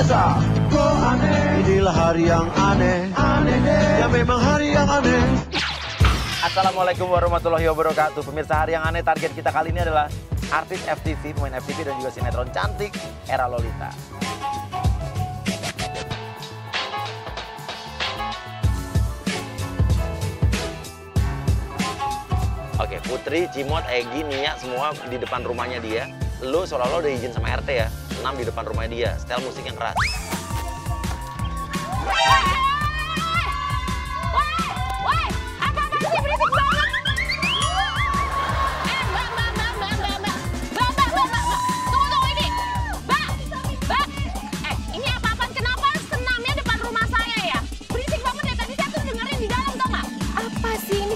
biasa. Kok aneh? Inilah hari yang aneh. Aneh deh. Ya memang hari yang aneh. Assalamualaikum warahmatullahi wabarakatuh. Pemirsa, hari yang aneh target kita kali ini adalah artis FTV, pemain FTV dan juga sinetron cantik era Lolita. Oke, Putri, Cimot, Egy, Nia semua di depan rumahnya dia. Lu seolah-olah udah izin sama RT ya, senam di depan rumahnya dia, setel musik yang keras.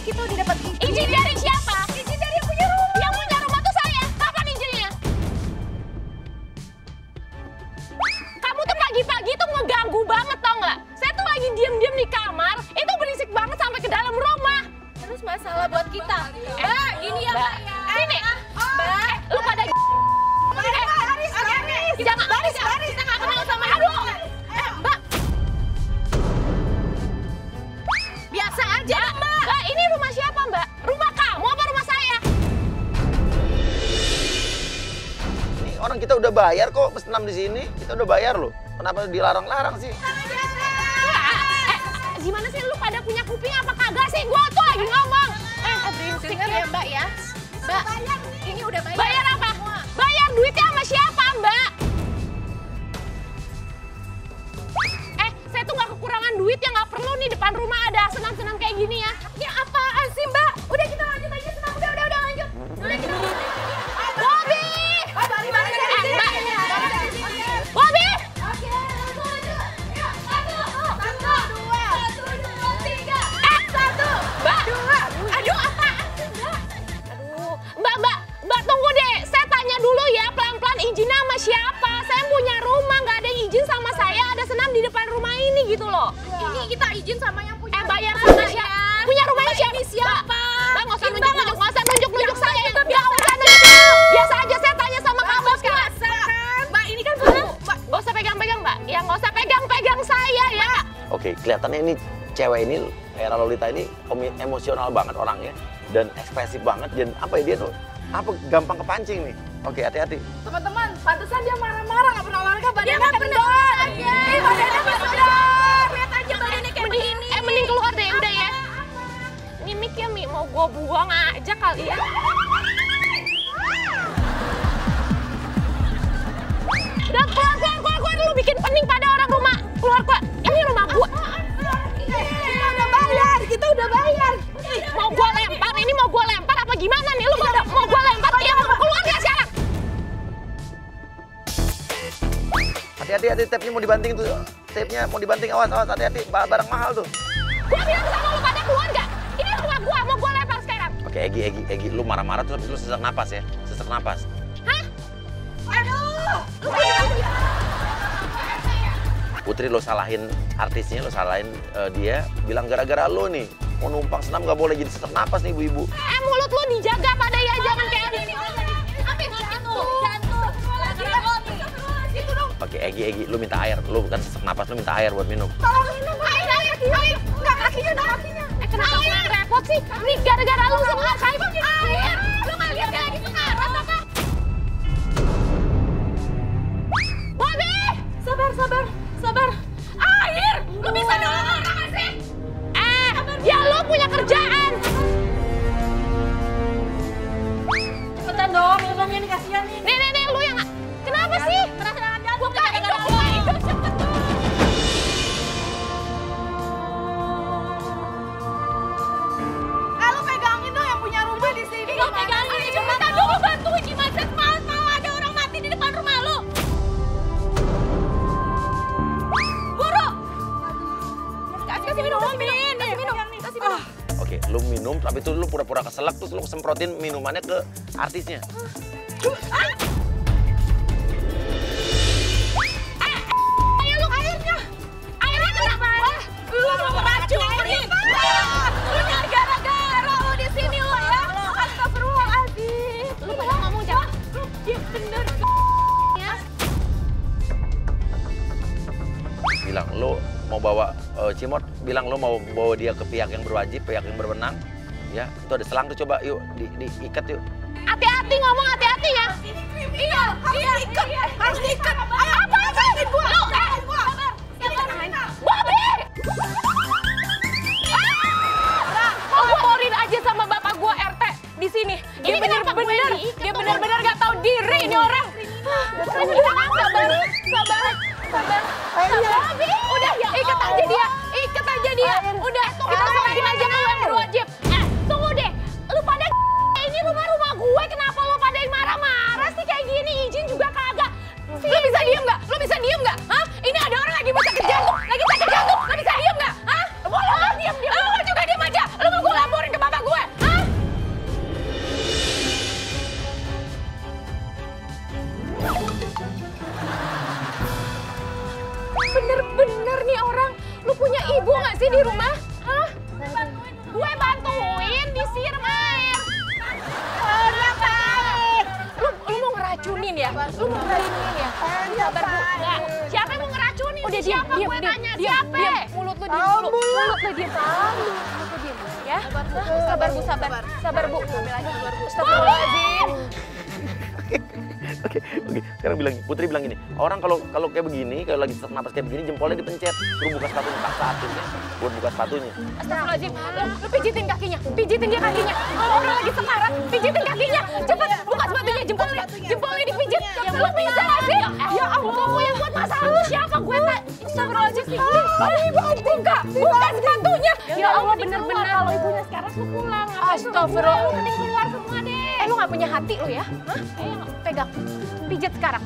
Kita udah dapat izin dari siapa? Izin dari yang punya rumah. Yang punya rumah tuh saya. Kapan izinnya? Kamu tuh pagi-pagi tuh ngeganggu banget, tau nggak? Saya tuh lagi diam-diam di kamar, itu berisik banget sampai ke dalam rumah. Terus masalah buat kita. Ini ya, Mbak. Ini. Mbak, lu pada jangan baris. Kita nggak kenal sama aduh. Mbak. Biasa aja, Mbak. Mbak, ini rumah siapa, Mbak? Rumah kamu apa rumah saya? Ini orang kita udah bayar kok senam di sini. Kita udah bayar loh. Kenapa dilarang-larang sih? Gimana sih lu pada punya kuping apa kagak sih? Gua tuh lagi ngomong. Dengar ya, Mbak ya. Mbak, ini udah bayar. Bayar apa? Bayar duitnya sama siapa, Mbak? Saya tuh nggak kekurangan duit ya, nggak perlu nih depan rumah ada senam-senam kayak gini ya. Ya apaan sih, Mbak? Udah kita lanjut aja senam. Udah lanjut. Udah kita lanjut. Bobby! Balik dari sini. Bobby! Oke, lanjut. Ya, 1, 2, 3. 1, Mbak. 2. Aduh, apaan sih, Mbak? Aduh, Mbak, tunggu deh. Saya tanya dulu ya, pelan-pelan izinnya sama siapa? Saya punya rumah, nggak ada yang izin sama saya. Ada senam di depan rumah ini gitu loh. Ini kita izin sama yang punya. Bayar sama siapa? Punya rumahnya siapa? Ini siapa? Mbak, nggak usah nunjuk saya. Nggak usah nunjuk. Biasa aja saya tanya sama kamu sekarang. Mbak, ini kan Mbak. Nggak usah pegang-pegang, Mbak. Ya nggak usah pegang-pegang saya ya. Oke, kelihatannya ini cewek ini, era Lolita ini emosional banget orangnya. Dan ekspresif banget. Dan apa ya dia tuh? Gampang kepancing nih. Oke, hati-hati. Teman-teman, pantesan dia marah-marah, nggak pernah olahraga, badannya nggak pernah. Badannya kendor. Lihat aja badannya kayak begini. Mending keluar deh, udah ya. Ini mic ya, Mi. Mau gue buang aja kali ya. Udah keluar. Lu bikin pening pada orang rumah. Keluar. Ini rumah gue. Kita udah bayar. Mau gue lempar, ini mau gue lempar apa gimana nih? Lu mau gue lempar, ya mau keluar gak sekarang? Hati-hati, tape-nya mau dibanting tuh. Tape-nya mau dibanting, awas, hati-hati. Barang mahal tuh. Gue bilang sama lu pada keluar gak? Ini rumah gue, mau gue lempar sekarang. Oke, Egy, lu marah-marah terus lu sesak napas ya. Sesak napas. Hah? Aduh! Putri, lo salahin artisnya, lo salahin dia. Bilang gara-gara lo nih. Mau numpang senam gak boleh jadi sesak napas nih ibu-ibu. Mulut lu dijaga pada ya, jangan kayak gini. Oke, Egy, lu minta air. Lu kan sesak napas, lu minta air buat minum. Tolong minum air. Enggak, kakinya. Kenapa gue repot sih? Ini gara-gara lu semua kayak air. Lu nggak lihat lagi sekarang apa? Bobby! Sabar. Air! Lu bisa nolong orang nggak sih? Ya lu punya kerjaan. Cepetan dong, minumnya nih, kasihan nih. Nih, lu yang kenapa sih? Buka itu cepet dong. Lu pegangin dong yang punya rumah di sini. Lu pegangin, cepetan dulu bantuin gimana sih? Mau ada orang mati di depan rumah lu. Buru. Kasih minum. Oke, lu minum, tapi itu lu pura-pura keselak, terus lu semprotin minumannya ke artisnya. Airnya kenapa? Lu mau meracunin. Lu nyari gara-gara lu di sini lu ya. Astagfirullahaladzim. Lu pada ngomong jangan. Bener. Cimot bilang lo mau bawa dia ke pihak yang berwajib, pihak yang berwenang. Ya, itu ada selang tuh, coba yuk diikat yuk. Hati-hati ngomong, hati-hati ya. Iya, harus diikat. Apa sih? Bobby! Kau laporin aja sama bapak gua RT di sini. Dia benar-benar gak tahu diri ini orang. Sabar. Udah, ikat aja dia. Udah, kita serahin aja ke yang berwajib. Tunggu deh. Lu pada ini rumah gue, kenapa lu pada yang marah-marah sih kayak gini? Izin juga kagak. Lu bisa diem nggak? Hah? Ini ada orang lagi sakit jantung. Lu bisa diem nggak? Hah? Boleh diem. Lu juga diem aja. Lu mau gue laporin ke bapak gue? Hah? Bener-bener nih orang. Lu punya ibu nggak sih di rumah? Hah? Gue bantuin disiram air. Lu mau ngeracunin ya? Sabar, Bu. Nggak. Siapa yang mau ngeracunin? Udah siapa? Gue tanya siapa? Mulut lu diem. Ya. Sabar, Bu. Sabar, Bu. Astagfirullahaladzim. Oke. Sekarang Putri bilang gini, orang kalau kayak begini, kalau lagi sesak napas kayak begini, jempolnya dipencet. Suruh buka sepatunya, paksain ya. Buat buka sepatunya. Astagfirullahaladzim. Lu pijitin kakinya. Pijitin dia kakinya. Kalau orang lagi sekarat, pijitin kakinya. Cepet, buka sepatunya, jempolnya dipijit. Lu bisa gak sih? Ya ampun, gue yang buat masalah lu siapa? Gue tak. Astagfirullahaladzim. Buka sepatunya. Ya Allah, bener-bener. Kalau ibunya sekarang lu pulang. Astagfirullah. Lu mending keluar semua deh. Lu gak punya hati lu ya? Hah? Pegang. Pijat sekarang.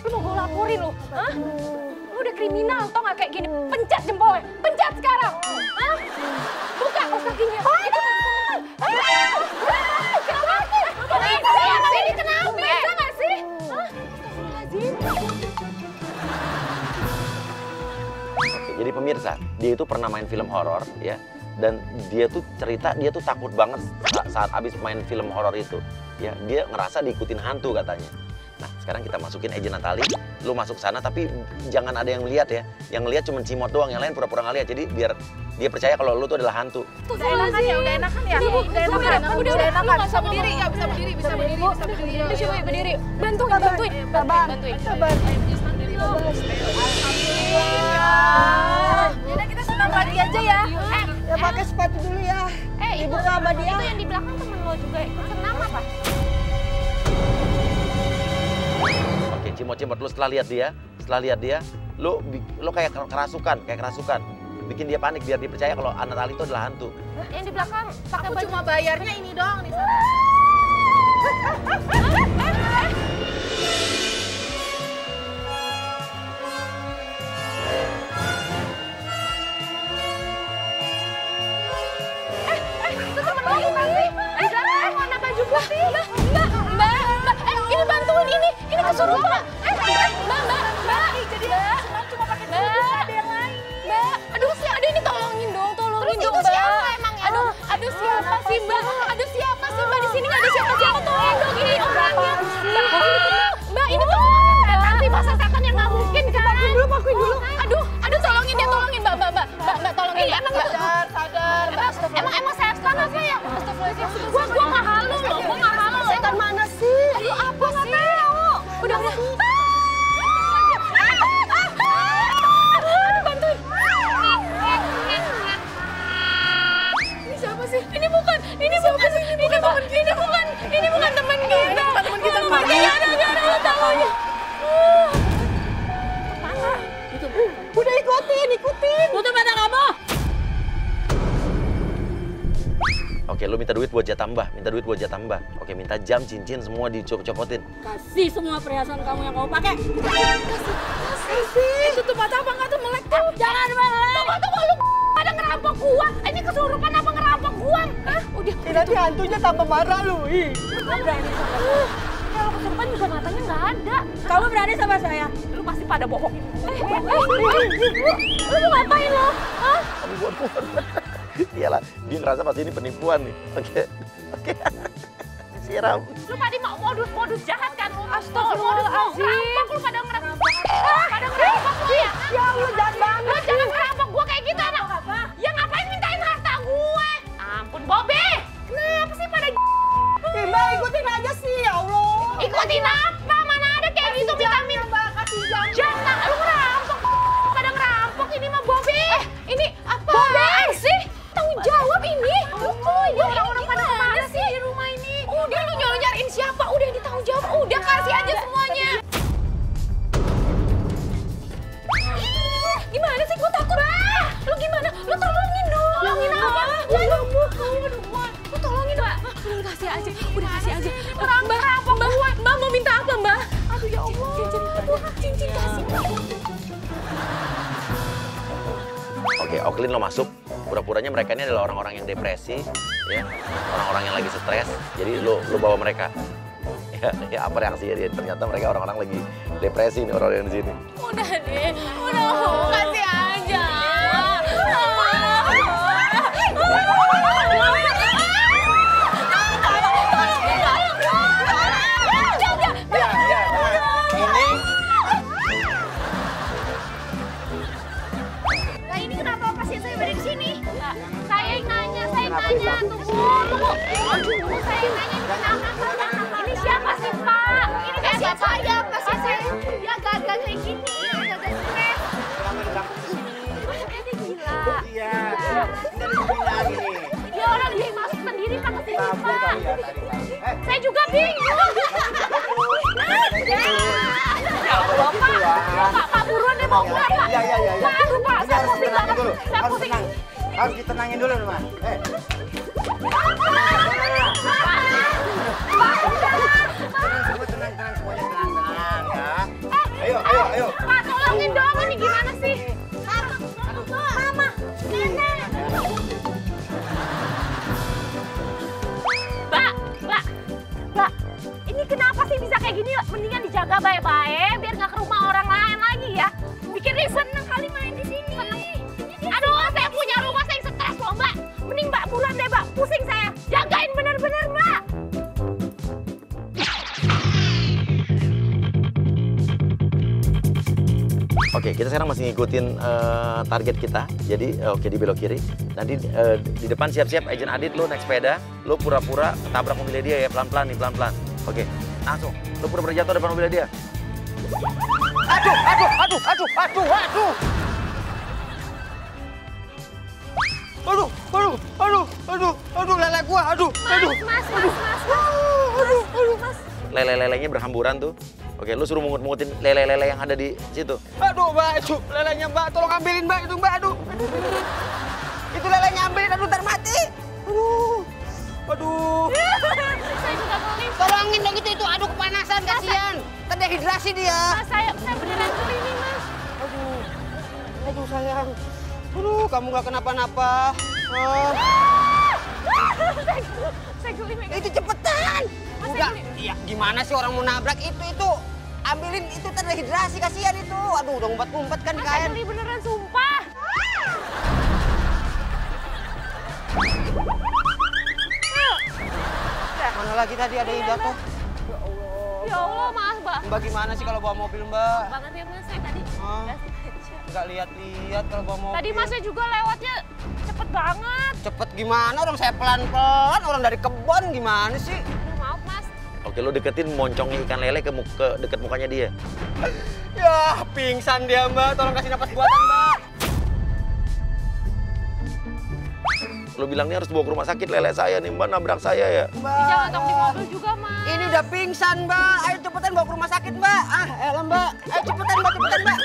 Lu mau gue laporin lu? Hah? Lu udah kriminal, tau gak kayak gini? Pencet jempolnya. Pencet sekarang. Hah? Buka kaos kakinya. Kenapa? Ini kenapa? Bisa gak sih? Hah? Oke, jadi pemirsa, dia itu pernah main film horor ya. Dan dia tuh cerita, dia tuh takut banget saat abis main film horor itu. Ya, dia ngerasa diikutin hantu katanya. Nah, sekarang kita masukin Agent Natali. Lu masuk sana tapi jangan ada yang lihat ya. Yang lihat cuma Cimot doang, yang lain pura-pura nggak lihat. Jadi biar dia percaya kalau lu tuh adalah hantu. Udah enakan ya? Udah enakan. Bisa berdiri. Coba berdiri. Bantuin. Sabar. Alhamdulillah. Kita senang lagi aja ya. Ya pakai sepatu dulu ya. Ibu sama dia. Itu yang di belakang temen lo juga ikut senam apa? Oke, Cimot, lu setelah lihat dia, lu kayak kerasukan. Bikin dia panik biar dia percaya kalau Natali itu adalah hantu. Yang di belakang pakai Aku baju. cuma bayarnya ini doang di sana. Mbak, ini bantuin ini kesurupan. Mbak, Jadi senang cuma pakai dulu, bisa ada yang lain. Mbak, aduh ini tolongin dong, itu Mbak. siapa emangnya? Aduh siapa sih Mbak? Di sini nggak ada siapa-siapa, tolongin dong ini orangnya. Mbak, ini tolongin nanti masa setan yang nggak mungkin kan? Pakuin dulu. Aduh tolongin dia, Mbak tolongin. Ini emang Sadar. emang setan apa ya? Astagfirullahaladzim. Gua nggak halu loh, Setan mana sih? Aduh apa nggak tahu. Udah. Bantuin. Ini siapa sih? Ini bukan teman kita. Gak ada lo tahunya. Mana? Udah ikutin. Tutup mata kamu. Oke, lu minta duit buat jatah mbah. Oke, minta jam, cincin, semua dicopot-copotin. Kasih semua perhiasan kamu yang kamu pakai. Kasih. Tutup mata apa enggak tuh melek? Jangan melek. Tunggu lu pada ngerampok gua. Ini kesurupan apa ngerampok gua? Hah? Udah. Nanti hantunya tambah marah lu. Kamu berani sama saya? Kalau kesurupan juga matanya nggak ada. Kamu berani sama saya? Lu pasti pada bohong. Lu mau ngapain lo? Hah? Iyalah, dia ngerasa pasti ini penipuan nih. Oke. Siram. Lu pada mau modus jahat kan? Astagfirullahaladzim. Ngerampok lu pada ngerampok. Pada ngerampok lo ya? Ya Allah, jangan banget. Lo jangan ngerampok gue kayak gitu anak. Ya ngapain mintain harta gue? Ampun, Bobby. Kenapa sih pada Mbak, ikutin aja sih, ya Allah. ikutin apa? Mana ada kayak gitu minta-minta. Mbak, kasih jam. Jangan, lu ngerampok. Pada ngerampok ini mah Bobby. Ini apa? Bobby sih? Tanggung jawab ini. Oh, ya orang-orang pada kemana sih di rumah ini? Udah lu nyariin siapa? Udah ditanggung jawab. Udah kasih aja semuanya. Gimana sih? Gue takut. Lu gimana? Lu tolongin dong. Tolongin apa? Lu tolongin Mbak. Udah kasih aja. Udah kasih aja. Mbak mau minta apa Mbak? Aduh ya Allah. Cincin kasih Mbak. Oke, Oklin lo masuk. Pura-puranya mereka ini adalah orang-orang yang depresi, ya, orang-orang yang lagi stres. Jadi lo bawa mereka. Ya apa reaksinya dia? Ternyata mereka orang-orang lagi depresi nih orang-orang yang di sini. Udah deh, udah kasih aja. Nah ini kenapa pasien saya berada di sini? Saya yang nanya, tunggu. Aduh, saya yang nanya ini kenapa? Ini siapa sih Pak? Ini kayak siapa ya pasien saya? Ya gagal kayak gini, gagal stres. Ini gila. Iya, dari sini lagi nih. Ya orang dia masuk sendiri Pak ke sini Pak. Saya juga bingung. Ya Allah Pak, buruan deh mau keluar Pak. Iya. Pak, aduh Pak, saya Harus pusing ditenangin banget. dulu. Saya Harus pusing. tenang. Harus ditenangin dulu, Mas. Semua tenang, semuanya tenang ya. Ayo. Pak, tolongin dong, ini gimana sih? Mama, nenek. Mbak, ini kenapa sih bisa kayak gini? Mendingan dijaga baik-baik, biar nggak ke rumah orang lain lagi ya. Bikin dia seneng kali main di sini. Aduh, saya punya rumah, saya stres loh Mbak. Mending Mbak buruan deh Mbak, pusing saya. Jagain bener-bener Mbak. Oke, kita sekarang masih ngikutin target kita. Jadi, oke di belok kiri. Nanti di depan siap-siap, Agent Adit, lo naik sepeda. Lo pura-pura tabrak mobilnya dia ya, pelan-pelan nih, pelan-pelan. Oke, langsung. Lo pura-pura jatuh depan mobilnya dia. Aduh, lele gua, Mas. Lele-lelenya berhamburan tuh. Oke, lo suruh mungut-mungutin lele-lele yang ada di situ. Aduh, Mbak, itu lelenya, Mbak. Tolong ambilin, Mbak, itu, Mbak. Aduh. Itu lelenya ambilin, aduh, ntar mati. Aduh. Saya juga geli. Tolongin dong itu, aduh, kepanasan, kasihan. Ntar dehidrasi dia. Mas, saya beneran geli nih Mas. Aduh, sayang. Aduh, kamu gak kenapa-napa. Saya geli megang. Itu cepetan. Mas, Udah, saya iya gimana sih orang mau nabrak itu. Ambilin itu terdehidrasi, kasihan itu. Aduh, udah ngumpet-ngumpet kan Mas, kain. saya geli beneran sumpah. Mana lagi tadi ada yang jatuh? Ya Allah, maaf Mbak. Mbak gimana sih kalau bawa mobil, Mbak? Banget ya Mas, saya tadi Hah? nggak sengaja. Nggak lihat-lihat kalau bawa mobil. Tadi Masnya juga lewatnya cepet banget. Cepet gimana? Orang saya pelan-pelan, orang dari kebon gimana sih? Aduh, maaf Mas. Oke, lo deketin moncongnya ikan lele ke deket mukanya dia. Ya, pingsan dia, Mbak. Tolong kasih napas buatan, Mbak. Lo bilang nih harus dibawa ke rumah sakit, lele saya nih, Mbak nabrak saya ya. Mbak. Jangan tong di mobil juga Mas. Ini udah pingsan, Mbak. Ayo cepetan bawa ke rumah sakit, Mbak. Elah, Mbak. Ayo cepetan, Mbak. Mbak.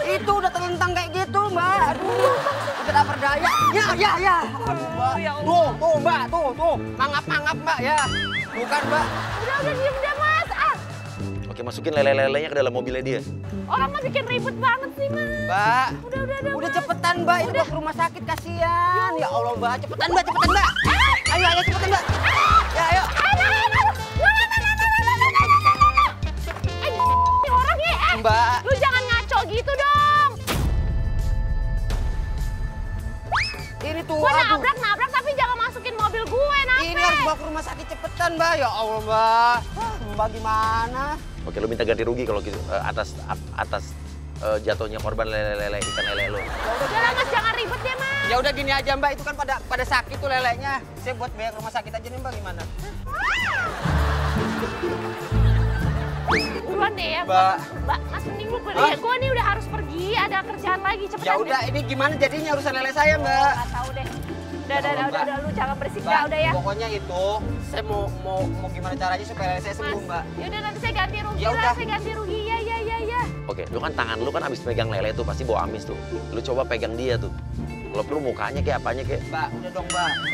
Itu udah terlentang kayak gitu, Mbak. Aduh, udah tak berdaya. Ya. Mbak. Tuh, Mbak. Tuh. Mangap-mangap, Mbak, ya. Bukan, Mbak. Udah diem deh Mas. Oke, masukin lele-lelenya ke dalam mobilnya dia. Orang mah bikin ribet banget sih Mas. Mbak. Udah. Udah cepetan, Mbak. Itu bawa ke rumah sakit, kasihan. Ya Allah, Mbak. Cepetan, Mbak. Ayo, cepetan, Mbak. Ya, ayo. Ini orang ya, Mbak. Lu jangan ngaco gitu dong. Ini tuh, Gue aduh. nabrak tapi jangan masukin mobil gue, Ini harus bawa ke rumah sakit cepetan, Mbak. Ya Allah, Mbak. Mbak gimana? Oke, lu minta ganti rugi kalau gitu atas jatuhnya korban lele ikan lele lu. Udah lah Mas, jangan ribet ya Mas. Ya udah gini aja Mbak, itu kan pada sakit tuh lelenya. Saya buat bayar rumah sakit aja nih Mbak, gimana? Buruan deh ya. Mbak. Mbak, Mas mending lu pergi ya. Gue nih udah harus pergi, ada kerjaan lagi. Cepetan. Ya udah, ini gimana jadinya urusan lele saya Mbak? Nggak tahu deh. Udah, lu jangan berisik Mbak, dah, udah ya. pokoknya itu, saya mau gimana caranya supaya lele saya sembuh Mbak. Yaudah nanti saya ganti rugi Ya lah, udah. saya ganti rugi. Ya. Oke, lu kan tangan lu kan abis pegang lele tuh pasti bau amis tuh. Lu coba pegang dia tuh. Kalau perlu mukanya kayak apanya kayak. Mbak, udah dong Mbak. Lu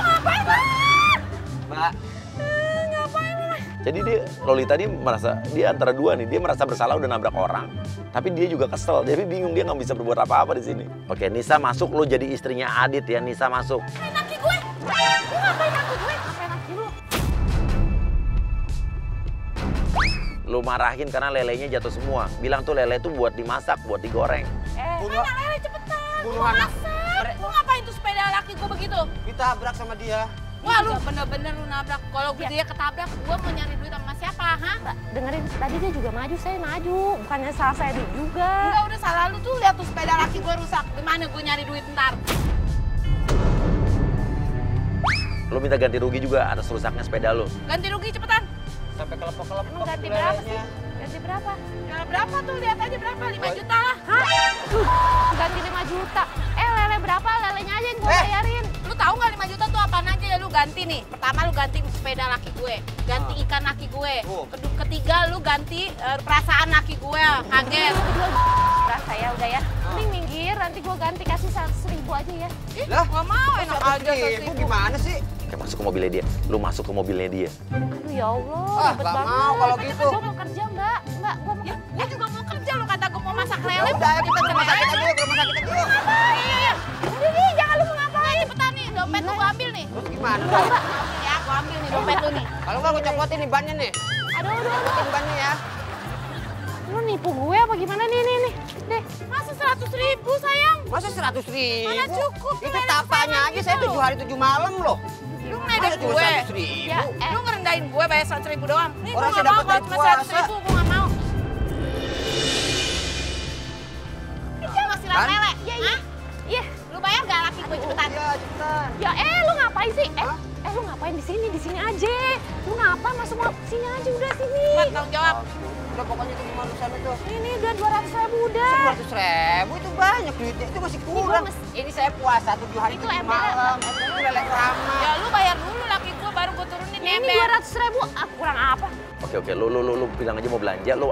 ngapain Mas? Mbak, Ngapain Mas? Jadi Lolita ini merasa, dia antara dua nih, dia merasa bersalah udah nabrak orang. Tapi dia juga kesel, jadi bingung dia nggak bisa berbuat apa-apa di sini. Oke, Nisa masuk, lu jadi istrinya Adit ya, Nisa masuk. Laki gue. Lu ngapain laki gue? Ngapain laki lu? Lu marahin karena lelenya jatuh semua. Bilang tuh lele tuh buat dimasak, buat digoreng. Bunuh- Mana lele cepetan. bunuh Gua anak. masak. Lu ngapain tuh sepeda laki gue begitu? ditabrak sama dia. Wah lu bener-bener lu nabrak. Kalau dia ketabrak, gue mau nyari duit sama siapa, ha? Dengerin, tadi dia juga maju, saya maju. Bukannya salah saya juga. Enggak, udah salah lu tuh. Lihat tuh sepeda laki gue rusak. Gimana gue nyari duit ntar? Lu minta ganti rugi juga atas rusaknya sepeda lu. Ganti rugi cepetan. Sampai kelepek-kelepek. Emang ganti tuh berapa lelenya. sih? Ganti berapa? Ya berapa tuh? Lihat aja berapa? 5 juta lah. Hah? Ganti 5 juta. Lele berapa? Lelenya aja yang gue bayarin. Lu tahu nggak 5 juta tuh apaan aja ya lu ganti nih? Pertama lu ganti sepeda laki gue, ganti ikan laki gue. Ketiga lu ganti perasaan laki gue, kaget. Kedua rasa ya udah ya. Mending minggir, nanti gue ganti kasih 100.000 aja ya. Lah, Nggak mau, enak aja 100.000 gimana sih? Oke, masuk ke mobilnya dia. Lu masuk ke mobilnya dia. Aduh ya Allah, Ah, ribet nggak banget. mau kalau Cepet, gitu. Gue mau kerja mbak, gue mau kerja. Gue juga mau kerja, lu kata gue mau masak lele. Udah, kita ke rumah sakit aja yuk, ke rumah sakit aja yuk. Iya. Udah nih, jangan lu mau ngapain. Cepetan nih, dompet lu gue ambil nih. Terus gimana Mbak, dong? mbak, ya gue ambil nih dompet lu nih. Kalau nggak gue copotin nih bannya nih. Aduh. Copotin bannya ya. Lu nipu gue apa gimana nih. Deh, masa 100.000 sayang? Masa 100.000? Mana cukup, Itu lele tapanya kesayangan aja saya gitu. 7 hari 7 malam loh. Lu Masa ngeledek cuma gue. 100.000? Ya, lu ngerendahin gue bayar 100.000 doang. Nih gue Orang nggak saya mau dapat kalau dari cuma puasa. 100.000, gue nggak mau. Itu masih Kan? lele. Iya, lu bayar gak laki gue cepetan? Iya, cepetan. Ya lu ngapain sih? Lu ngapain di sini aja. Lu ngapa masuk sini aja udah sini. Mat, tanggung jawab. Udah pokoknya itu gimana sana tuh. Ini udah 200.000 udah. 100.000 itu banyak duitnya, itu masih kurang. Ini saya puasa 7 hari Itu 7 ember. malam. Itu lele kerama. Ya lu bayar dulu laki gue baru gue turunin ember. Ini 200.000, kurang apa? Oke, lu bilang aja mau belanja, lu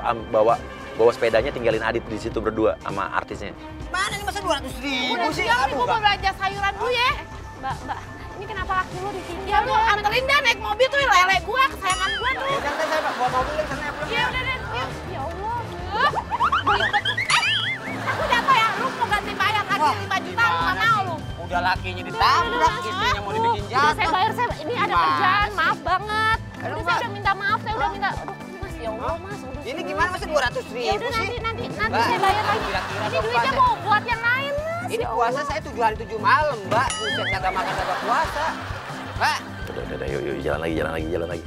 bawa sepedanya tinggalin Adit di situ berdua sama artisnya. Mana nih masa 200.000 Udah sih? siap nih, gue mau Mbak. belanja sayuran dulu ya. Mbak, ini kenapa laki lu ditinggal? Ya lu anterin dah naik mobil tuh lele gue, kesayangan gue tuh. Ya udah, ntar saya bawa mobil ke sana ya, pulang Ya ya. udah deh, yuk. Ya Allah. Aku jatuh ya, lu mau ganti bayar lagi 5 juta, lu nggak mau lu. Udah lakinya ditabrak, istrinya mau dibikin Udah saya jatuh. bayar, ini ada Gimana kerjaan, sih? maaf banget. Aduh, Udah Mbak. saya udah minta maaf, saya udah minta, aduh mas ya Allah mas. Udah Ini sini. gimana masa 200.000 Ya udah sih? nanti Mbak, saya bayar lagi. kira-kira Ini dong, duitnya Mbak. mau buat yang lain mas. Ini Ya puasa Allah. saya 7 hari 7 malam, Mbak. Buset, kagak makan kagak puasa. Mbak, Udah, yuk, jalan lagi.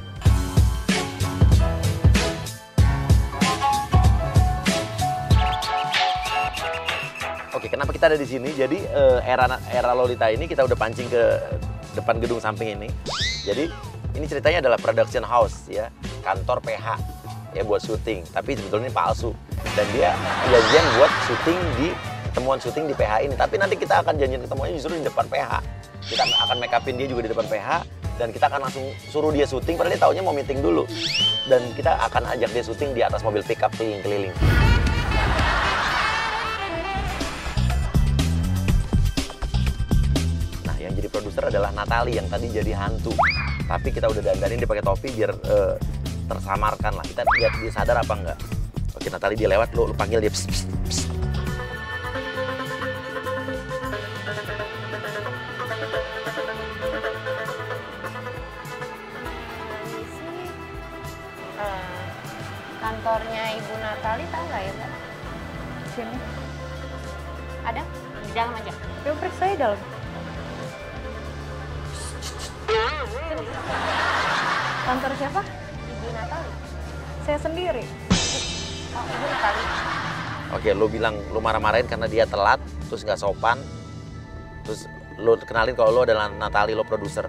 Oke, kenapa kita ada di sini? Jadi era Lolita ini kita udah pancing ke depan gedung samping ini. Jadi ini ceritanya adalah production house ya, kantor PH ya buat syuting. Tapi sebetulnya ini palsu dan dia janjian buat ketemuan syuting di PH ini. Tapi nanti kita akan janjian ketemuannya justru di depan PH. Kita akan make upin dia juga di depan PH dan kita akan langsung suruh dia syuting. Padahal dia taunya mau meeting dulu dan kita akan ajak dia syuting di atas mobil pickup keliling-keliling. Yang jadi produser adalah Natali yang tadi jadi hantu. Tapi kita udah dandanin dia pakai topi biar tersamarkan lah. Kita lihat dia sadar apa enggak. Oke, Natali dia lewat, lu panggil dia. Psst, psst, psst. Kantornya Ibu Natali tahu nggak ya Mbak? Sini. Ada? Di dalam aja. Yuk periksa di dalam. Kantor siapa? Ibu Natali. saya sendiri. Oh, Ibu Natali. Oke, lu bilang lu marah-marahin karena dia telat, terus nggak sopan, terus lu kenalin kalau lu adalah Natali, lo produser.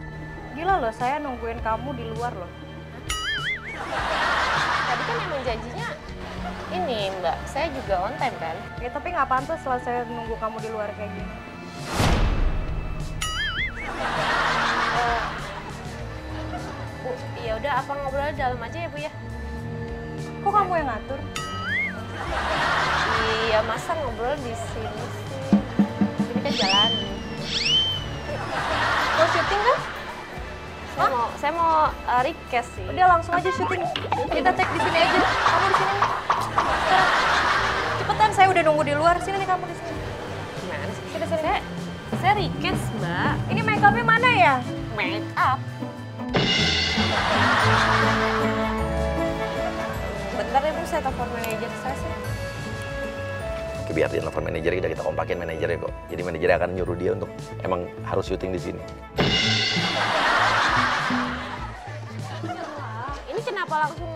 Gila loh, saya nungguin kamu di luar loh. Tadi kan emang janjinya ini Mbak, saya juga on time kan? Ya tapi nggak pantas setelah saya nunggu kamu di luar kayak gini. Bu, ya udah apa ngobrol dalam aja ya Bu ya? Kok kamu yang ngatur? Iya, masa ngobrol di sini sih? Ini kan jalan. Mau syuting kan? Saya mau request sih. Udah langsung aja syuting. Kita take di sini aja. Kamu di sini. Sekarang. Cepetan, saya udah nunggu di luar. Sini nih kamu di sini. Gimana sih? Sini. Saya request Mbak. Ini make upnya mana ya? Make up. Bentar ya Bu, saya telepon manajer saya sih. Oke, biar dia telepon manajer, kita kompakin manajernya kok. Jadi manajernya akan nyuruh dia untuk emang harus syuting di sini. Ini kenapa langsung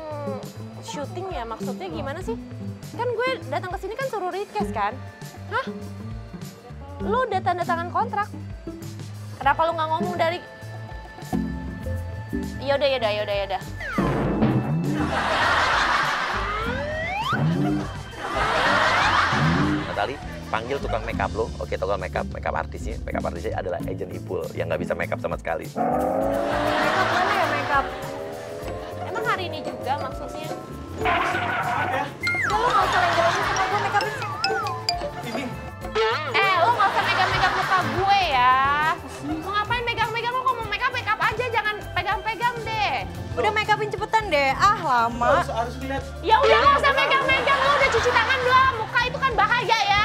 syuting ya? Maksudnya gimana sih? Kan gue datang ke sini kan suruh request kan? Hah? Lu udah tanda tangan kontrak. Kenapa lu nggak ngomong dari... Yaudah. Natali, panggil tukang make up lo. Oke, tukang make up artisnya. Make up artisnya adalah agent Ipul yang nggak bisa make up sama sekali. Make up mana ya make up? Emang hari ini juga maksudnya? Udah lo nggak usah jelasin sama gue make up ini. Lo nggak usah megang-megang muka gue ya. Mau ngapain megang-megang? Lo kalau mau make up aja, jangan pegang-pegang deh. Udah make upin cepetan deh. Ah lama. Harus lihat. Ya udah nggak usah megang-megang. Lo udah cuci tangan belum? Muka itu kan bahaya ya.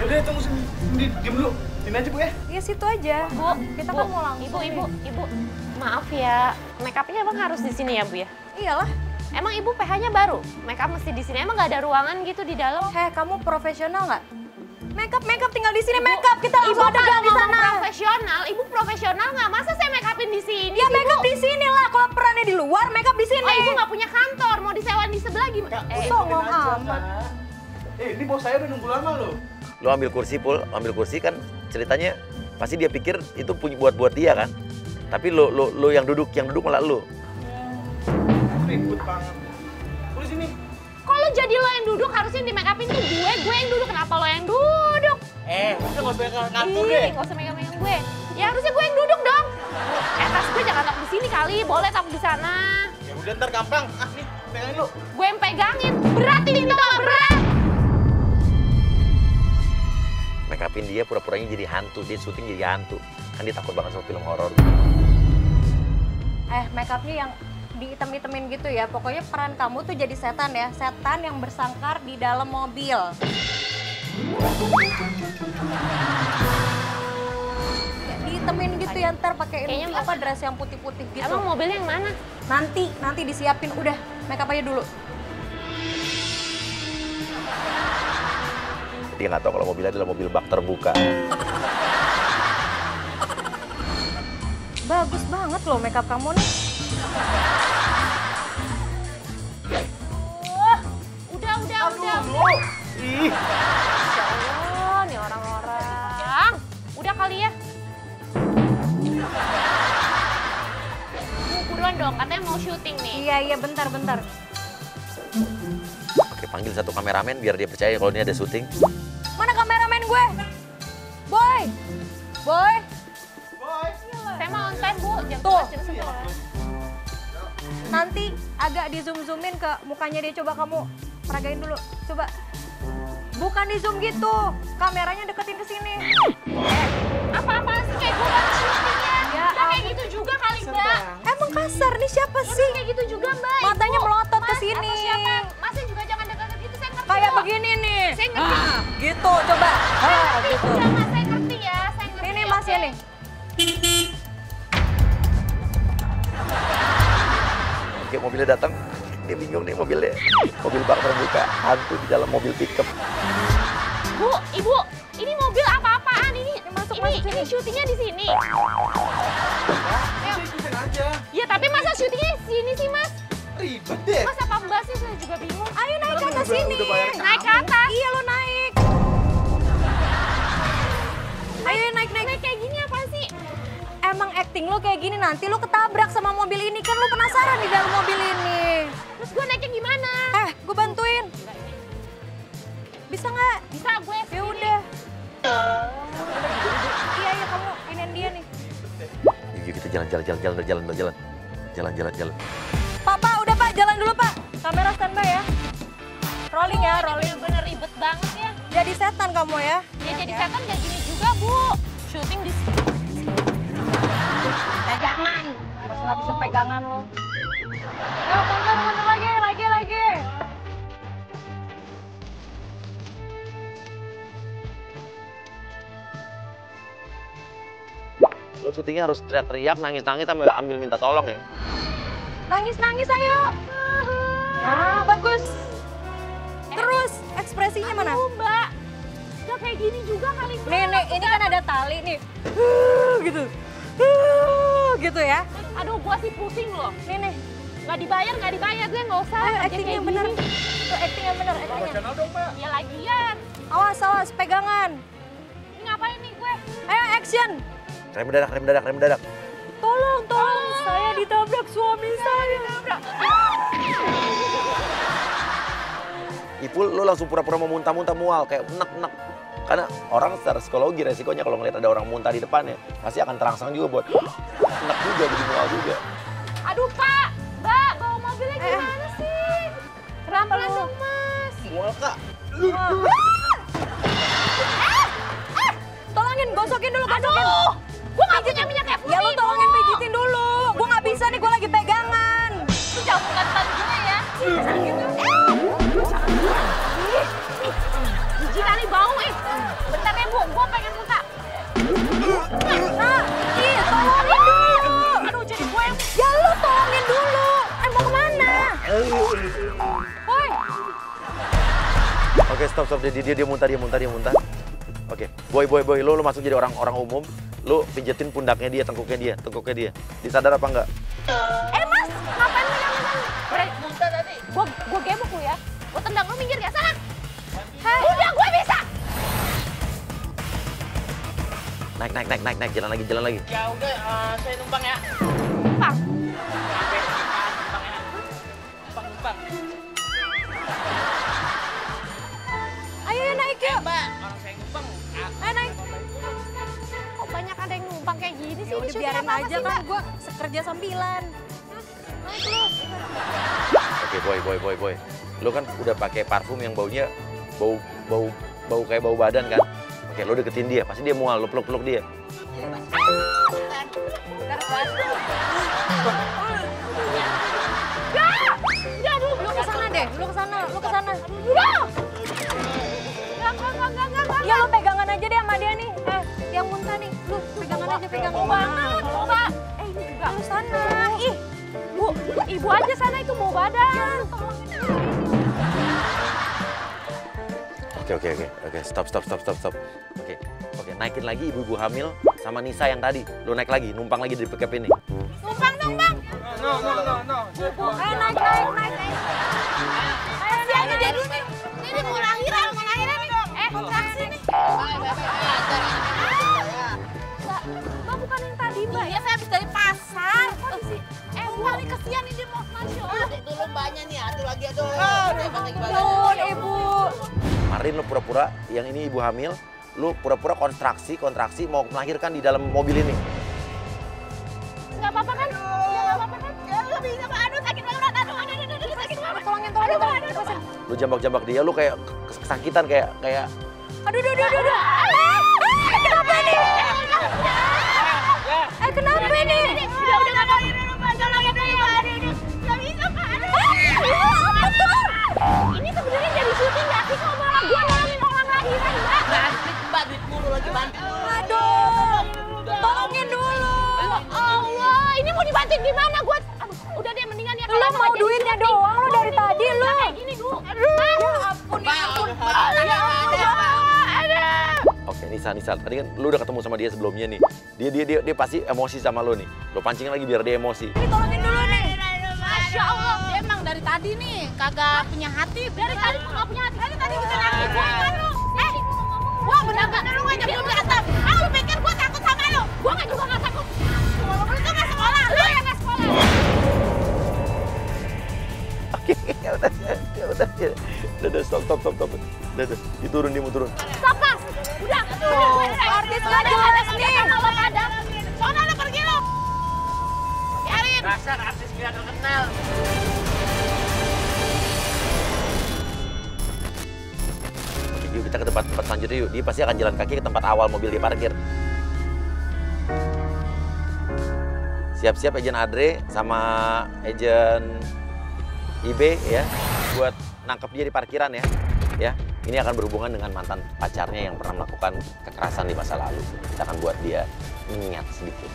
Yaudah, tunggu sini. Diam dulu. Sini aja Bu ya. Iya situ aja. Bu, Kita kan mau langsung. Ibu. Maaf ya, make up-nya emang harus di sini ya Bu ya? Iyalah. Emang Ibu PH-nya baru? Make up mesti di sini. Emang nggak ada ruangan gitu di dalam? Heh, kamu profesional nggak? Make up tinggal di sini make up. Kita Ibu langsung adegan di ngomong sana. profesional, Ibu profesional nggak? Masa saya make upin di sini? Ya sih, make up Bu? di sini lah. Kalau perannya di luar, make up di sini. Oh, Ibu nggak punya kantor, mau disewain di sebelah gimana? Songong amat. Ini bos saya udah nunggu lama loh. Lo ambil kursi, Pul. Ambil kursi kan ceritanya pasti dia pikir itu punya buat dia kan. Tapi lo yang duduk malah lo. Ribut banget. Udah sini. Kalau jadi lo yang duduk, harusnya di make upin tuh gue yang duduk. Kenapa lo yang duduk? Udah nggak usah ngatur deh. Nggak usah megang-megang gue. Ya harusnya gue yang duduk dong. Tas gue jangan taruh di sini kali, boleh taruh di sana. Ya udah ntar gampang. Ah nih, pegangin lu. Gue yang pegangin. Berat ini tuh, berat. Make upin dia pura-puranya jadi hantu, dia syuting jadi hantu. Kan dia takut banget sama film horor. Make upnya yang diitem-itemin gitu ya. Pokoknya peran kamu tuh jadi setan ya. Setan yang bersangkar di dalam mobil. Ya, diitemin gitu ya, ntar pakai Kayaknya apa dress yang putih-putih gitu. Emang mobilnya yang mana? Nanti disiapin. Udah, make up aja dulu. Dia nggak tahu kalau mobilnya adalah mobil bak terbuka. Bagus banget loh make up kamu nih. Udah. Ih, Masya Allah, nih orang-orang. Udah kali ya. Buruan dong, katanya mau syuting nih. Iya, bentar. Oke, panggil satu kameramen biar dia percaya kalau ini ada syuting. Mana kameramen gue? Boy. Saya mau on time, Bu. Jam Tuh. 11, jam 11. Nanti agak di zoom-zoomin ke mukanya dia. Coba kamu peragain dulu. Coba. Bukan di zoom gitu. Kameranya deketin ke sini. Apa-apaan sih kayak gue baru syuting ya? Ya Udah kayak gitu juga kali, Mbak. Emang kasar nih siapa sih? Kayak gitu juga, Mbak. Matanya Ibu. melotot ke Mas, sini. atau siapa? Masnya juga jangan dekat-dekat gitu, saya ngerti Kayak kok. begini nih. Saya ngerti. Gitu, coba. Saya ngerti, Gitu. udah Mas, saya ngerti ya. Saya ngerti. Ini Mas ya oke? nih. Oke, mobilnya datang. Dia bingung nih mobilnya. Mobil bak terbuka, hantu di dalam mobil pickup. Bu, Ibu, ini mobil apa-apaan ini? Masuk ini sini. syutingnya di sini. ikutin aja. Ya tapi masa syutingnya sini sih, Mas? Ribet deh. Mas apa Mbak sih? Saya juga bingung. Ayo naik ke atas sini. Naik ke atas. Iya lo naik. Ayo naik. Naik kayak gini apa sih? Emang acting lo kayak gini, nanti lo ketabrak sama mobil ini. Kan lo penasaran di dalam mobil ini. Terus gue naiknya gimana? Gue bantuin. Bisa nggak? Bisa gue Ya udah. Iya kamu iniin dia nih. Yuk kita jalan. Pak, udah Pak, jalan dulu Pak. Kamera standby ya. Rolling ya, rolling. Bener ribet banget ya. Jadi setan kamu ya. Ya jadi setan gak gini juga, Bu. Syuting di Pegangan. Mas nggak bisa pegangan lo. Ayo mundur lagi. Lo syutingnya harus teriak-teriak, nangis-nangis, sambil ambil minta tolong ya. Nangis ayo. Bagus. Terus ekspresinya mana? Aduh, Mbak. Gak kayak gini juga kali, Mbak. Nih, ini kan ada tali nih. Gitu. Gitu ya. Aduh, gua sih pusing loh. Nih. Gak dibayar, gue nggak usah. Ayo kerja acting kayak yang bener. gini. Tuh acting yang bener, actingnya. Ya lagian. Awas, pegangan. Ini ngapain nih gue? Ayo action. Rem mendadak. Tolong. Saya ditabrak suami saya. Ipul, lo langsung pura-pura mau muntah-muntah mual, kayak enek-enek. Karena orang secara psikologi resikonya kalau ngeliat ada orang muntah di depannya, pasti akan terangsang juga buat enek juga, jadi mual juga. Aduh, Pak. Mbak, bawa mobilnya gimana sih? Pelan-pelan lu? dong, Mas. Mual, Kak. Tolongin, gosokin dulu, gosokin. Aduh, gue gak punya minyak kayak Ya lu tolongin pijitin dulu. Gue nggak bisa nih, gue lagi pegangan. Lu jangan bukan gue ya. Jijik kali bau, bentar ya, Bu. Gue pengen muntah. Tolongin dulu. Aduh, jadi gue yang... Ya lu tolongin dulu. Mau kemana? Woi. Oke, stop. Dia muntah. Oke, boy, lo masuk jadi orang umum. Lo pijetin pundaknya dia, tengkuknya dia. Disadar apa enggak? Mas, ngapain megang-megang? Muntah tadi. Gue gebuk lu ya. Gue tendang lu, minggir gak? Sana. Udah, gue bisa. Naik, jalan lagi. Ya udah, saya numpang ya. Pak. Numpang. Ayo naik yuk. Mbak, orang saya numpang. Ayo naik. Kok banyak ada yang numpang kayak gini sih? Ya udah biarin aja kan, gue kerja sambilan. Naik lu. Oke, boy. Lo kan udah pakai parfum yang baunya bau kayak bau badan kan? Oke, lo deketin dia, pasti dia mual, lo peluk dia. Lu ke sana deh, lu ke sana. Enggak. Ya lu pegangan aja deh sama dia nih. Yang muntah nih, lu pegangan aja, pegangan. Mau banget, Mbak. Ini juga. Lu sana. Ih, Bu, ibu aja sana itu mau badan. Oke, stop. Oke, naikin lagi ibu-ibu hamil sama Nisa yang tadi. Lo naik lagi, numpang lagi di pickup ini. Numpang dong, Bang. No. ayo naik. Kasihan dia dulu nih. Ini mau lahiran nih. Kontraksi nih. Mbak bukan yang tadi, Mbak. Iya, saya habis dari pasar. Bu, ini kasihan ini dia mau Masya Allah. Dulu mbaknya nih, aduh lagi. Nuhun, Ibu. Kemarin lo pura-pura, yang ini ibu hamil, lo pura-pura kontraksi mau melahirkan di dalam mobil ini. Nggak apa-apa kan? Nggak apa-apa kan? Nggak bisa, Pak. Aduh, sakit banget. Aduh, sakit banget. Tolongin. Lo jambak-jambak dia, lo kayak kesakitan kayak Aduh. Kenapa nih? Kenapa nih? Udah nggak mau. Tolongin dulu, Pak. Aduh. Nggak bisa, Pak. Apa tuh? Ini sebenarnya jadi syuting nggak sih? Kalau malah gue nolongin orang lahiran, Mbak. Mbak, duit mulu lagi bantu. Aduh. Tolongin dulu. Ya Allah, ini mau dibantuin gimana? Gue, udah deh mendingan ya. Lu mau duitnya doang lu dari tadi lu. Kayak gini, Bu. Ya ampun. Oke, Nisa, tadi kan lu udah ketemu sama dia sebelumnya nih. Dia pasti emosi sama lo nih. Lo pancing lagi biar dia emosi. Ini tolongin dulu nih. Masya Allah. Dia emang dari tadi nih kagak punya hati. Dari tadi gua nggak punya hati. Dari tadi bukan aku. Gua kan lu. Gua bener-bener lu ngajak gua berantem. Ah, lu pikir gua takut sama lu? Gua nggak juga nggak takut. Lu tuh nggak sekolah. Lu yang nggak sekolah. Oke, ya udah, stop. Udah, diturun, dia mau turun. Stop, Mas. Udah. Artis nggak jelas nih. Kalau ada. Sono lu pergi lu. Biarin. Dasar artis nggak terkenal. Oke, yuk kita ke tempat selanjutnya yuk. Dia pasti akan jalan kaki ke tempat awal mobil dia parkir. Siap-siap Ejen Adre sama Ejen IB ya, buat nangkep dia di parkiran ya. Ya, ini akan berhubungan dengan mantan pacarnya yang pernah melakukan kekerasan di masa lalu. Kita akan buat dia mengingat sedikit.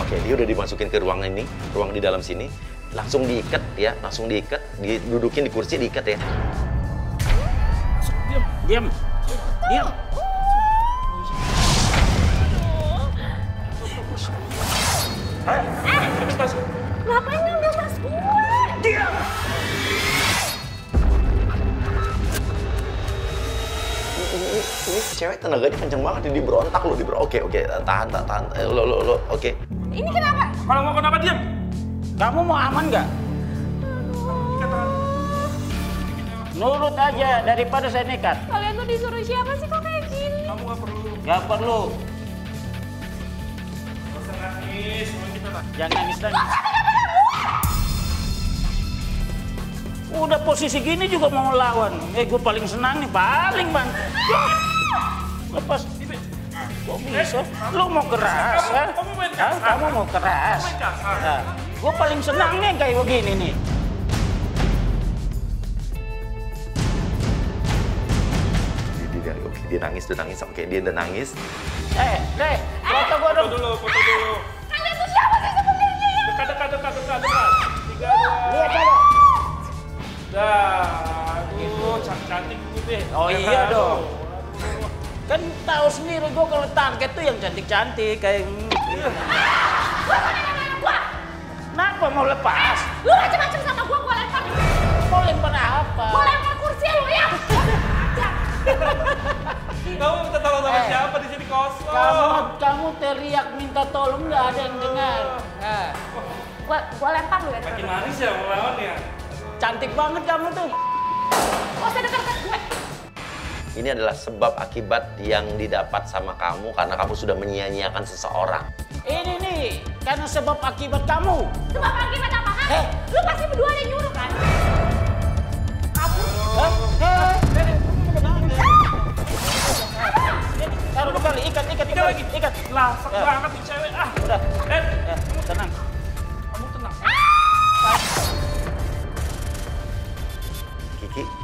Oke, dia udah dimasukin ke ruang ini, ruang di dalam sini. Langsung diikat ya, didudukin di kursi, diikat ya. Diam. Ngapain ngambil tas gue? Diam. Ini cewek tenaganya kenceng banget, dia berontak lo, Oke, tahan. Lo, oke. Ini kenapa? Kalau mau kenapa diam? Kamu mau aman nggak? Nurut aja daripada saya nekat. Kalian tuh disuruh siapa sih kok kayak gini? Kamu nggak perlu. Nangis, jangan nangis. Udah posisi gini juga mau lawan. Gue paling senang nih, paling bang. Lepas. Kok bisa? Lu mau keras, ha? Kamu mau keras? Nah, gue paling senang nih kayak begini nih. Dia nangis. Oke, dia udah nangis. Foto gua dong. Foto dulu. Kalian tuh siapa sih sebenarnya ya? Dekat. 3, 2. Lihat aja. Dah, gitu cantik deh. Oh iya dong. Kan tahu sendiri gua kalau target tuh yang cantik-cantik kayak. Kenapa mau lepas? Lu macam-macam sama gua lempar. Mau lempar apa? Gua lempar kursi lu ya. Kamu minta tolong sama siapa di sini kosong? Kamu teriak minta tolong nggak ada yang dengar. Gua lempar lu ya. Makin manis ya melawan ya. Cantik banget kamu tuh. Gak usah dekat-dekat gue. Ini adalah sebab akibat yang didapat sama kamu karena kamu sudah menyia-nyiakan seseorang. Ini nih, karena sebab akibat kamu. Sebab akibat apa? Lu pasti berdua ada nyuruh kan? Taruh kembali, ikat. Lasak banget nih cewek. Udah. Kamu tenang.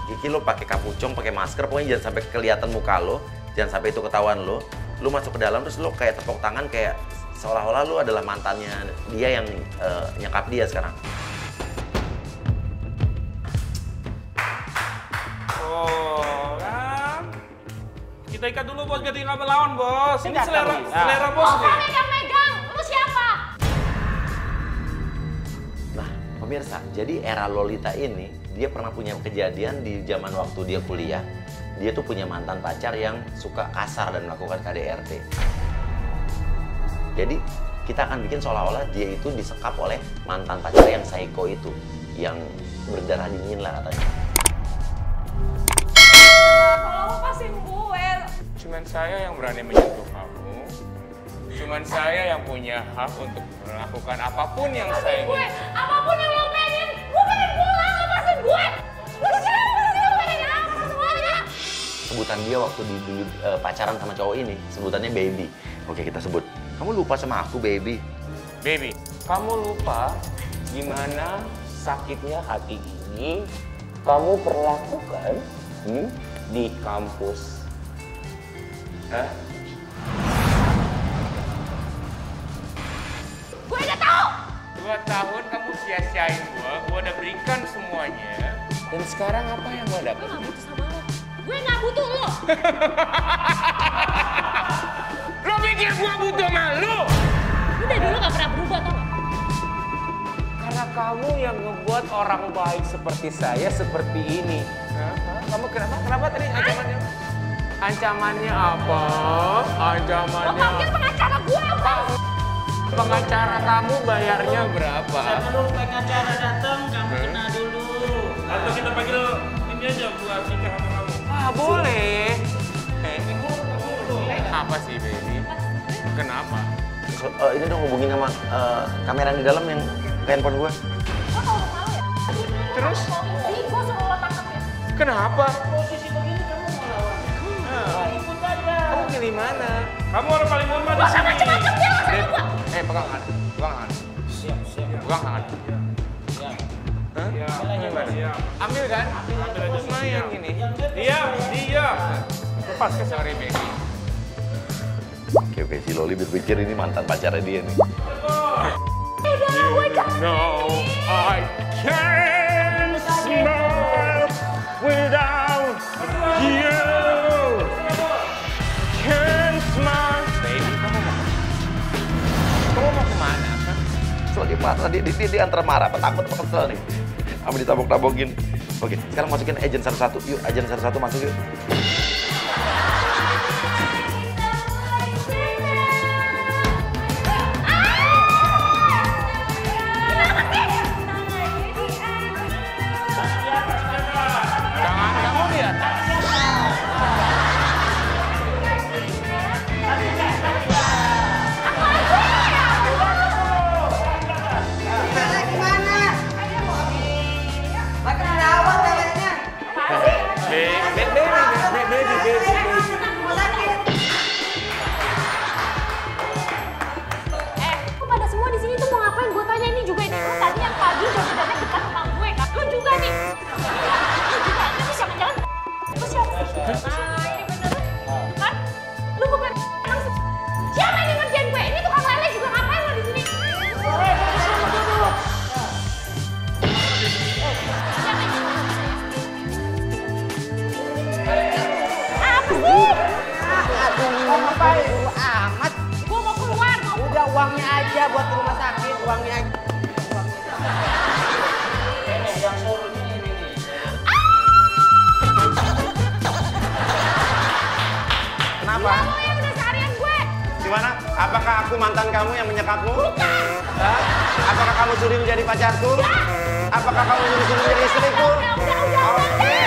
Kiki lo pakai kapucong, pakai masker, pokoknya jangan sampai kelihatan muka lo, jangan sampai itu ketahuan lo. Lo masuk ke dalam terus lo kayak tepuk tangan kayak seolah-olah lo adalah mantannya dia yang nyekap dia sekarang. Oh, kan? Kita ikat dulu bos, biar dia nggak melawan bos. Ini Tidak, selera bos Oh, nih. megang-megang. Lu siapa? Nah, pemirsa, jadi era Lolita ini dia pernah punya kejadian di zaman waktu dia kuliah. Dia tuh punya mantan pacar yang suka kasar dan melakukan KDRT. Jadi kita akan bikin seolah-olah dia itu disekap oleh mantan pacar yang psycho itu, yang berdarah dingin lah katanya. Kalau lepasin gue. Cuman saya yang berani menyentuh kamu. Cuman saya yang punya hak untuk melakukan apapun yang saya Gue, ingin. apapun yang lo pengen, gue pengen pulang, lepasin gue. Lu siapa sih? Lu pengen apa semuanya? Sebutan dia waktu dulu pacaran sama cowok ini, sebutannya baby. Oke, kita sebut. Kamu lupa sama aku, baby. Baby, kamu lupa gimana sakitnya hati ini kamu perlakukan di kampus. Hah? 2 tahun kamu sia-siain gua udah berikan semuanya. Dan sekarang apa yang gua dapat? Gue gak butuh sama lo. Gue gak butuh lo. Lo pikir gua butuh sama lo? Lu dari dulu gak pernah berubah tau gak? Karena kamu yang ngebuat orang baik seperti saya seperti ini. Kamu kenapa? Kenapa tadi ancamannya? Ancamannya apa? Ancamannya. Lo panggil pengacara gue apa? Pengacara kamu bayarnya berapa? Sebelum pengacara datang, kamu kena dulu. Atau kita panggil ini aja buat nikah sama kamu. Ah, boleh. Apa sih, baby? Kenapa? Ini dong hubungin sama kamera di dalam yang ke handphone gue. Lo tau lo malu ya? Terus? Gue suruh lo tangkap ya? Kenapa? Posisi begini kamu mau lawan. Ikut aja. Kamu pilih mana? Kamu orang paling hormat di Gak usah sini. macem-macem dia sama gue. Pegang tangan. Pegang tangan. Siap. Pegang tangan. Hah? Gimana? Ambil kan? Lumayan gini. Diam. Lepas ke sorry, baby. Oke, si Loli berpikir ini mantan pacarnya dia nih. Udah, gue capek. No, I can't smile without you. Can't smile. Baby, kamu mau kemana? Hah? Lagi marah, dia antara marah apa takut apa kesel nih. Sama ditabok-tabokin. Oke, sekarang masukin agent satu-satu. Yuk, agent satu-satu masuk yuk. Tangan kamu di atas. Gimana? Lagi dirawat lelenya. Baby. Kok pada semua di sini tuh mau ngapain? Gue tanya ini juga ini. Lo tadi yang pagi udah datang depan rumah gue kan? Lo juga nih. Lo juga. Ini jangan-jangan. Lo siapa? Nah, ini bener. Kan? Lo bukan emang siapa yang ngerjain gue? Ini tukang lele juga ngapain lo di sini? Apa sih? Aduh, ngapain? Buru amat. Gue mau keluar, mau Udah uangnya aja buat di rumah sakit, uangnya aja. Kenapa? lo yang udah seharian gue. Gimana? Apakah aku mantan kamu yang menyekapmu? Hah? Apakah kamu sudi menjadi pacarku? Apakah kamu sudi menjadi istriku? Udah.